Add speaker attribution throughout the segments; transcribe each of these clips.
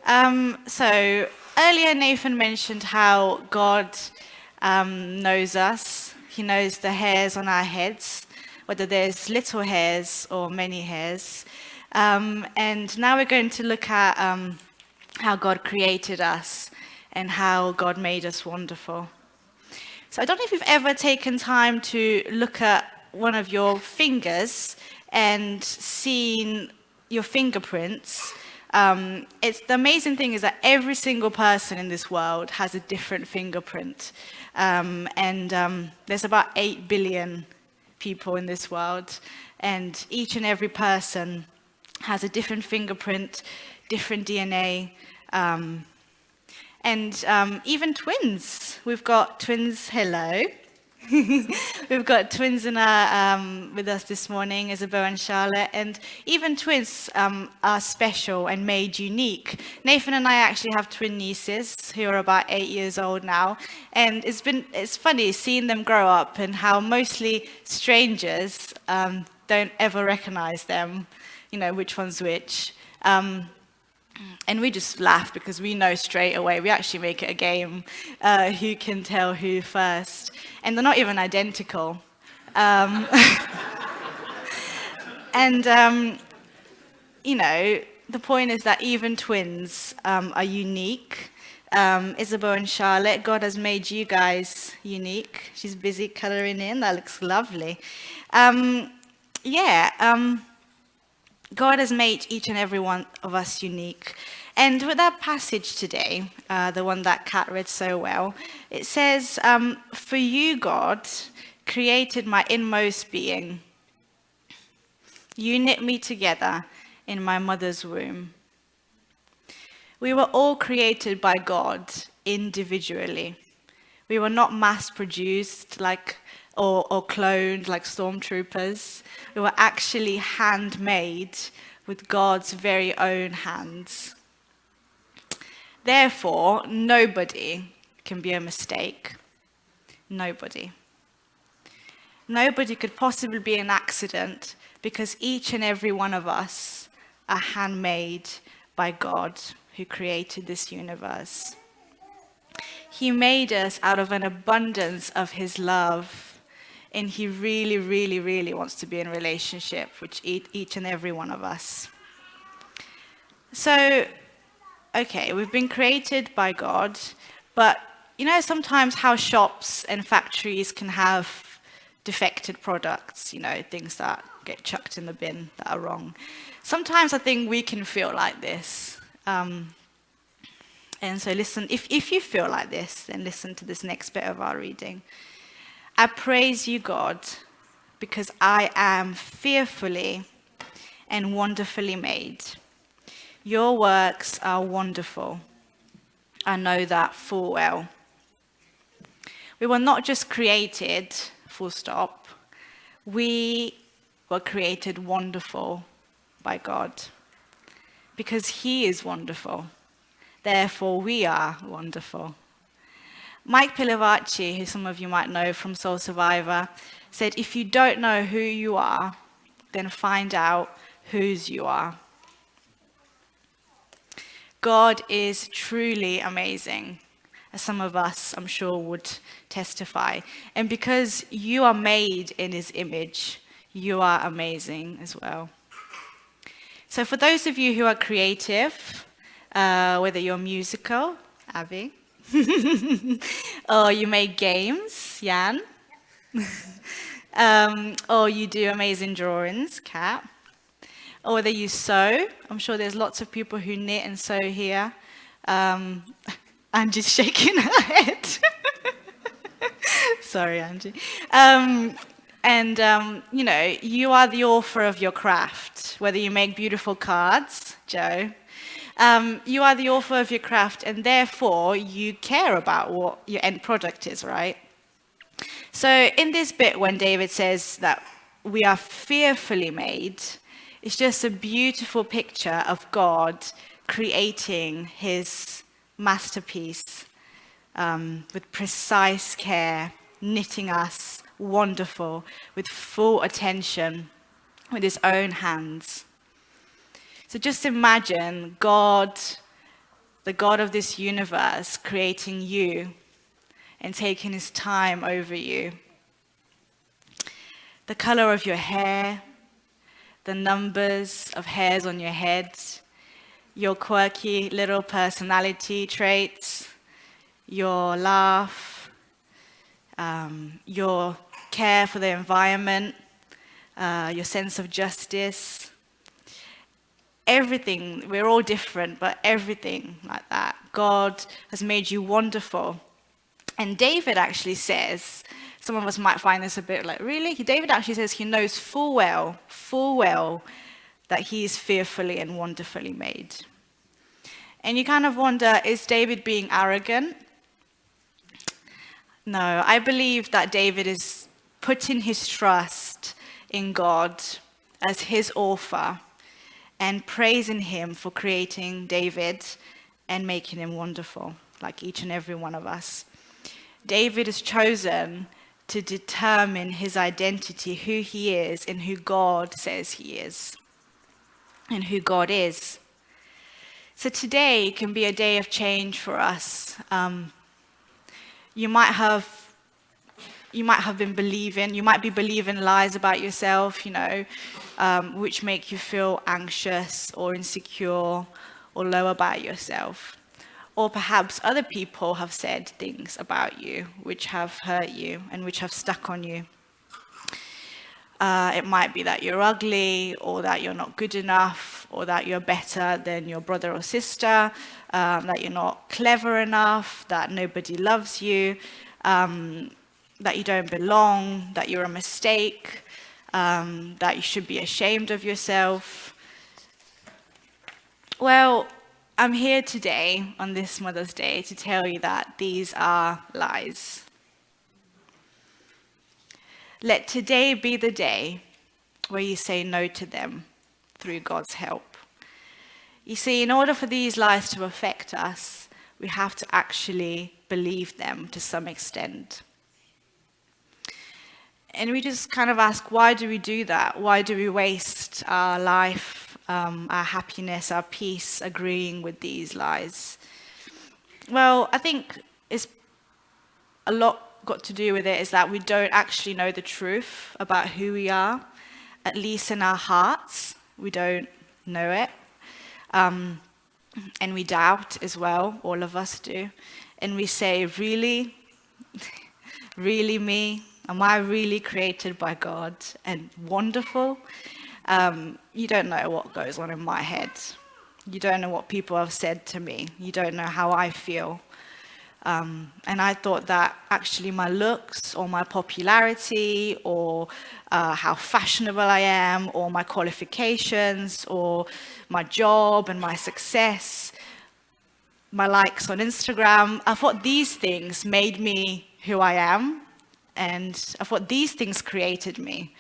Speaker 1: So earlier Nathan mentioned how God knows us. He knows the hairs on our heads, whether there's little hairs or many hairs. And now we're going to look at how God created us and how God made us wonderful. So I don't know if you've ever taken time to look at one of your fingers and seen your fingerprints. It's the amazing thing is that every single person in this world has a different fingerprint. And there's about 8 billion people in this world. And each and every person has a different fingerprint, different DNA. And even twins. We've got twins, hello. We've got twins in with us this morning, Isabel and Charlotte. And even twins are special and made unique. Nathan and I actually have twin nieces who are about 8 years old now. And it's funny seeing them grow up and how mostly strangers don't ever recognize them, which one's which. And we just laugh because we know straight away. We actually make it a game, who can tell who first. And they're not even identical. And, the point is that even twins are unique. Isabel and Charlotte, God has made you guys unique. She's busy coloring in. That looks lovely. God has made each and every one of us unique. And with that passage today, the one that Kat read so well, it says, "For you, God, created my inmost being. You knit me together in my mother's womb." We were all created by God individually. We were not mass-produced or cloned like stormtroopers. We were actually handmade with God's very own hands. Therefore, nobody can be a mistake. Nobody. Nobody could possibly be an accident because each and every one of us are handmade by God who created this universe. He made us out of an abundance of his love, and he really, really, really wants to be in a relationship with each and every one of us. So, okay, we've been created by God, but sometimes how shops and factories can have defected products, things that get chucked in the bin that are wrong. Sometimes I think we can feel like this. And so listen, if you feel like this, then listen to this next bit of our reading. "I praise you, God, because I am fearfully and wonderfully made. Your works are wonderful. I know that full well." We were not just created, full stop. We were created wonderful by God because he is wonderful. Therefore, we are wonderful. Mike Pilavachi, who some of you might know from Soul Survivor, said, "If you don't know who you are, then find out whose you are." God is truly amazing, as some of us, I'm sure, would testify. And because you are made in his image, you are amazing as well. So for those of you who are creative, whether you're musical, Avi, or you make games, Jan, or you do amazing drawings, Kat, or whether you sew, I'm sure there's lots of people who knit and sew here. Angie's shaking her head. Sorry, Angie. You are the author of your craft, whether you make beautiful cards, Joe. You are the author of your craft, and therefore you care about what your end product is, right? So in this bit, when David says that we are fearfully made, it's just a beautiful picture of God creating his masterpiece with precise care, knitting us wonderful, with full attention, with his own hands. So just imagine God the God of this universe creating you and taking his time over you. The color of your hair, the numbers of hairs on your head, your quirky little personality traits, your laugh, your care for the environment, your sense of justice. Everything, we're all different, but everything like that. God has made you wonderful. And David actually says, some of us might find this a bit like, really? David actually says he knows full well, that he is fearfully and wonderfully made. And you kind of wonder, is David being arrogant? No, I believe that David is putting his trust in God as his author and praising him for creating David and making him wonderful, like each and every one of us. David is chosen to determine his identity, who he is, and who God says he is, and who God is. So today can be a day of change for us. You might be believing lies about yourself, which make you feel anxious or insecure or low about yourself. Or perhaps other people have said things about you which have hurt you and which have stuck on you. It might be that you're ugly, or that you're not good enough, or that you're better than your brother or sister, that you're not clever enough, that nobody loves you, that you don't belong, that you're a mistake, that you should be ashamed of yourself. Well, I'm here today on this Mother's Day to tell you that these are lies. Let today be the day where you say no to them through God's help. You see, in order for these lies to affect us, we have to actually believe them to some extent. And we just kind of ask, why do we do that? Why do we waste our life, our happiness, our peace agreeing with these lies? Well, I think it's a lot got to do with it is that we don't actually know the truth about who we are, at least in our hearts. We don't know it. And we doubt as well, all of us do. And we say, really? Really me? Am I really created by God and wonderful? You don't know what goes on in my head. You don't know what people have said to me. You don't know how I feel. And I thought that actually my looks or my popularity or how fashionable I am or my qualifications or my job and my success, my likes on Instagram, I thought these things made me who I am, and I thought these things created me.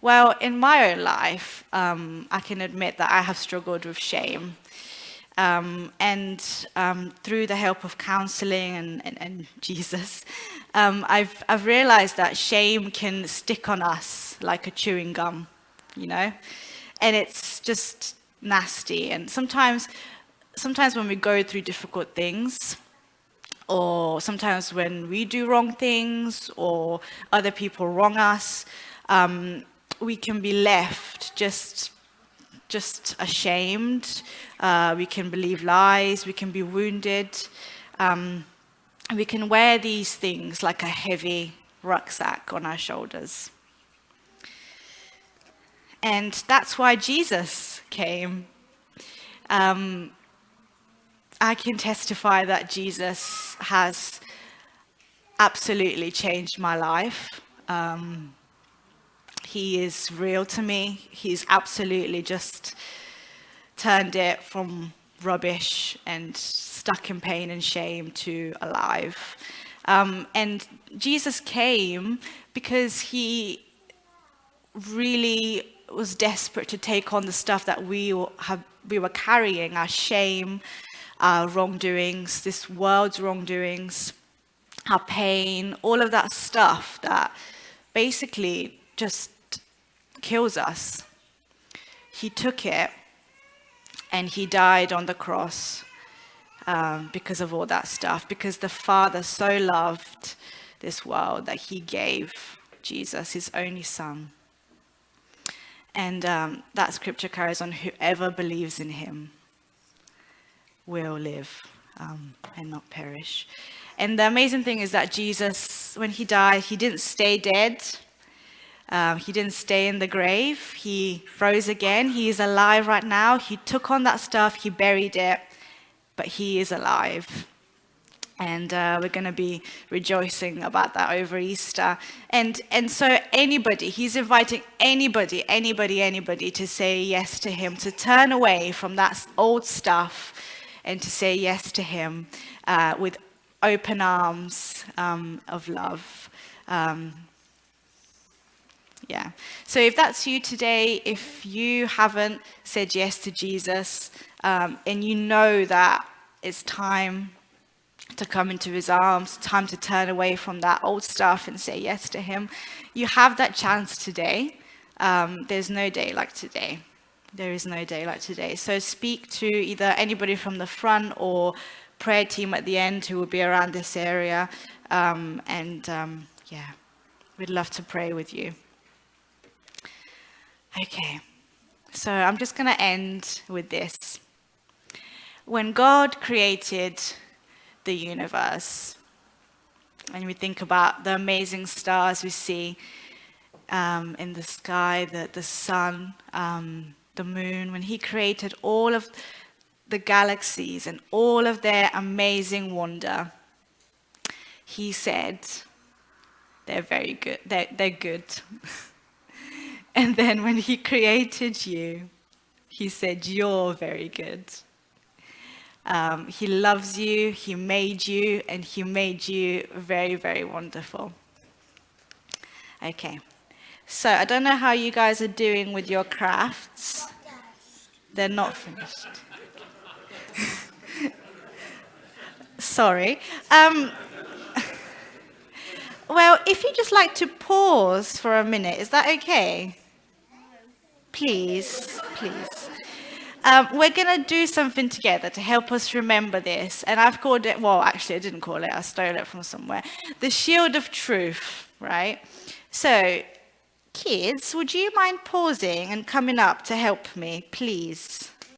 Speaker 1: Well, in my own life, I can admit that I have struggled with shame. And through the help of counseling and Jesus, I've realized that shame can stick on us like a chewing gum, and it's just nasty. And sometimes when we go through difficult things, or sometimes when we do wrong things or other people wrong us, we can be left just ashamed. We can believe lies. We can be wounded. We can wear these things like a heavy rucksack on our shoulders. And that's why Jesus came. I can testify that Jesus has absolutely changed my life. He is real to me. He's absolutely just turned it from rubbish and stuck in pain and shame to alive. And Jesus came because he really was desperate to take on the stuff that we were carrying, our shame, our wrongdoings, this world's wrongdoings, our pain, all of that stuff that basically just kills us. He took it And he died on the cross because of all that stuff, because the Father so loved this world that he gave Jesus, his only son. And that scripture carries on, whoever believes in him will live and not perish. And the amazing thing is that Jesus, when he died, he didn't stay dead. He didn't stay in the grave. He rose again. He is alive right now. He took on that stuff. He buried it. But he is alive. And we're going to be rejoicing about that over Easter. And so anybody, he's inviting anybody to say yes to him, to turn away from that old stuff and to say yes to him with open arms of love. Yeah. So if that's you today, if you haven't said yes to Jesus, and you know that it's time to come into his arms, time to turn away from that old stuff and say yes to him, you have that chance today. There's no day like today. There is no day like today. So speak to either anybody from the front or prayer team at the end who will be around this area. Yeah, we'd love to pray with you. Okay, so I'm just going to end with this. When God created the universe, and we think about the amazing stars we see in the sky, the sun, the moon, when he created all of the galaxies and all of their amazing wonder, he said, they're very good, they're good. And then when he created you, he said, you're very good. He loves you, he made you, and he made you very, very wonderful. Okay, so I don't know how you guys are doing with your crafts. They're not finished. Sorry. Well, if you just like to pause for a minute, is that okay? Please. We're going to do something together to help us remember this. And I've called it, well, actually, I didn't call it. I stole it from somewhere. The shield of truth, right? So, kids, would you mind pausing and coming up to help me, please?